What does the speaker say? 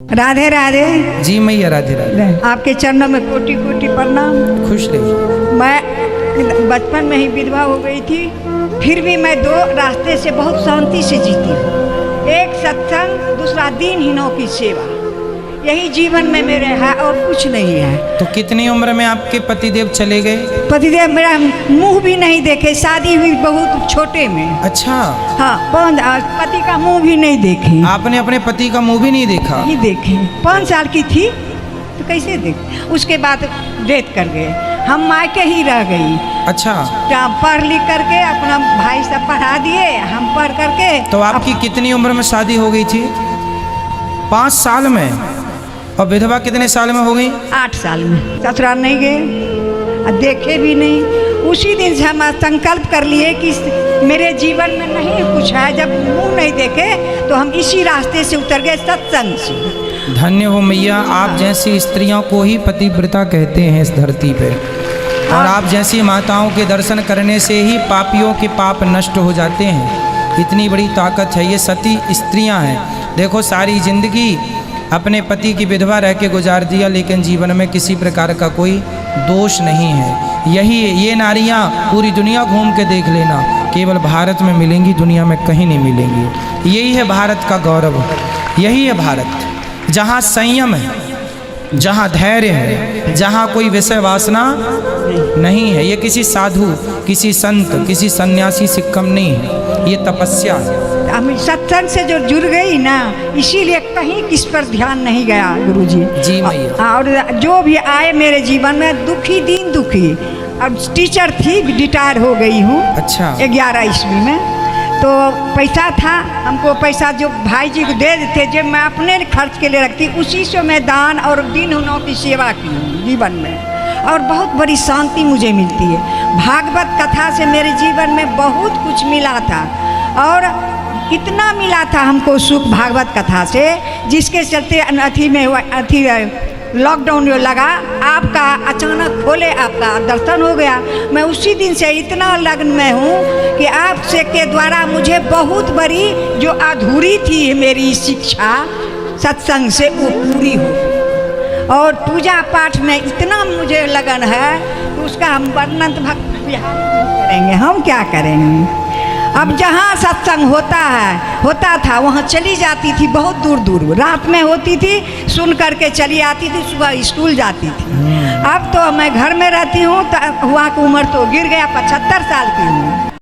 राधे राधे। जी मैया राधे राधे। आपके चरणों में कोटि कोटि प्रणाम। खुश रहिए। मैं बचपन में ही विधवा हो गई थी, फिर भी मैं दो रास्ते से बहुत शांति से जीती हूँ। एक सत्संग, दूसरा दीनहीनों की सेवा, यही जीवन में मेरे है और कुछ नहीं है। तो कितनी उम्र में आपके पतिदेव चले गए? पतिदेव मेरा मुंह भी नहीं देखे, शादी हुई बहुत छोटे में। अच्छा। हाँ, पति का मुंह भी नहीं देखे। आपने अपने पति का मुंह भी नहीं देखा? नहीं देखे। 5 साल की थी तो कैसे देख। उसके बाद डेथ कर गए, हम मायके ही रह गई। अच्छा। पढ़ लिख करके अपना भाई सब पढ़ा दिए, हम पढ़ करके। तो आपकी कितनी उम्र में शादी हो गई थी? 5 साल में। और विधवा कितने साल में हो गई? 8 साल में। ससुराल नहीं गए, देखे भी नहीं। उसी दिन से हम संकल्प कर लिए कि मेरे जीवन में नहीं कुछ है। जब मुंह नहीं देखे तो हम इसी रास्ते से उतर गए, सत्संग से। धन्य हो मैया, आप जैसी स्त्रियों को ही पतिव्रता कहते हैं इस धरती पे। और आप जैसी माताओं के दर्शन करने से ही पापियों के पाप नष्ट हो जाते हैं। इतनी बड़ी ताकत है, ये सती स्त्रियां हैं। देखो, सारी जिंदगी अपने पति की विधवा रह के गुजार दिया, लेकिन जीवन में किसी प्रकार का कोई दोष नहीं है। ये नारियां पूरी दुनिया घूम के देख लेना, केवल भारत में मिलेंगी, दुनिया में कहीं नहीं मिलेंगी। यही है भारत का गौरव, यही है भारत, जहाँ संयम है, जहाँ धैर्य है, जहाँ कोई विषय वासना नहीं है। ये किसी साधु, किसी संत, किसी सन्यासी से कम नहीं है, ये तपस्या है। हम सत्संग से जो जुड़ गई ना, इसीलिए कहीं किस पर ध्यान नहीं गया गुरुजी। जी मैया। और जो भी आए मेरे जीवन में दुखी, दीन दुखी। अब टीचर थी, रिटायर हो गई हूँ। अच्छा। 11 ईस्वी में। तो पैसा था, हमको पैसा जो भाई जी को दे देते, जो मैं अपने खर्च के लिए रखती, उसी से मैं दान और दीनहीनों की सेवा की हूँ जीवन में। और बहुत बड़ी शांति मुझे मिलती है। भागवत कथा से मेरे जीवन में बहुत कुछ मिला था, और इतना मिला था हमको सुख भागवत कथा से, जिसके चलते लॉकडाउन जो लगा, आपका अचानक खोले, आपका दर्शन हो गया। मैं उसी दिन से इतना लग्न में हूँ कि आपसे के द्वारा मुझे बहुत बड़ी जो अधूरी थी मेरी शिक्षा सत्संग से, वो पूरी हो। और पूजा पाठ में इतना मुझे लगन है कि उसका हम वर्णन भक्त बिहार करेंगे, हम क्या करेंगे। अब जहाँ सत्संग होता था वहाँ चली जाती थी, बहुत दूर दूर। रात में होती थी, सुन करके चली आती थी, सुबह स्कूल जाती थी। अब तो मैं घर में रहती हूँ, तो वहाँ की उम्र तो गिर गया, 75 साल की हूँ।